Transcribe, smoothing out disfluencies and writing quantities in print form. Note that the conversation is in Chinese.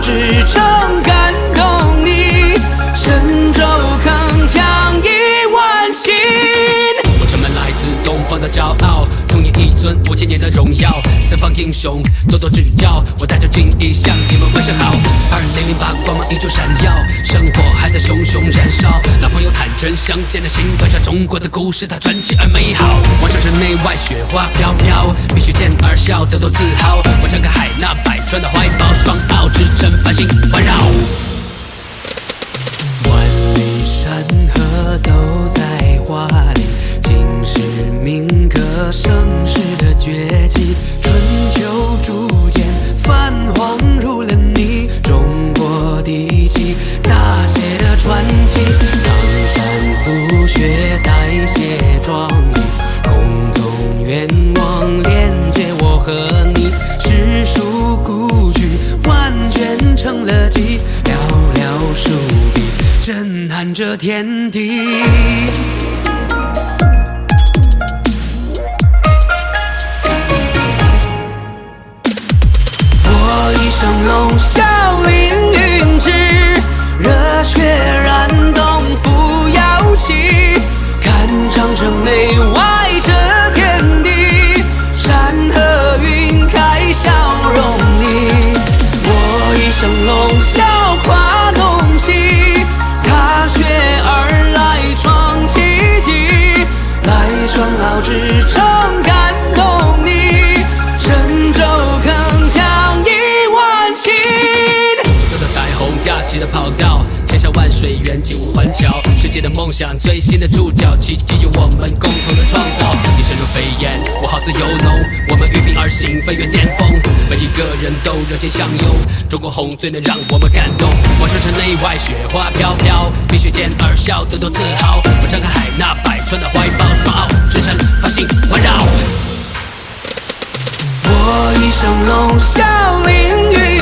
至诚感动你，神州铿锵10000心。我承满来自东方的骄傲，重演一尊5000年的荣耀。四方英雄多多指教，我带着敬意向你们问声好。2008光芒依旧闪耀，生活还在熊熊燃烧。老朋友坦诚相见的心，刻下中国的故事，它传奇而美好。我城城内外雪花飘飘，必须见而笑，得多自豪。我张开海纳百川的怀抱，双奥之城繁星环绕。万里山河都在画里，尽是铭刻盛世的崛起。春秋逐渐泛黄入了你，中国第七大写的传奇。苍山覆雪代谢壮丽，共同愿望连接我和你。诗书古句万卷成了集，寥寥数笔震撼着天地。我一声龙啸凌云志，热血燃动扶摇旗，看长城内外这天地，山河云开笑容里。我一声龙啸跨东西，踏雪而来创奇迹，来双奥之城感动你，神州铿锵10000心。色的彩虹架起的跑道，千山万水远近无环桥。世界的梦想，最新的注脚，奇迹由我们共同的创造。你身如飞燕，我好似游龙，我们御兵而行，飞越巅峰。每一个人都热情相拥，中国红最能让我们感动。我城城内外雪花飘飘，必须见而笑，得多自豪。我张开海纳百川的怀抱，双奥之城繁星环绕。我一声龙啸凌云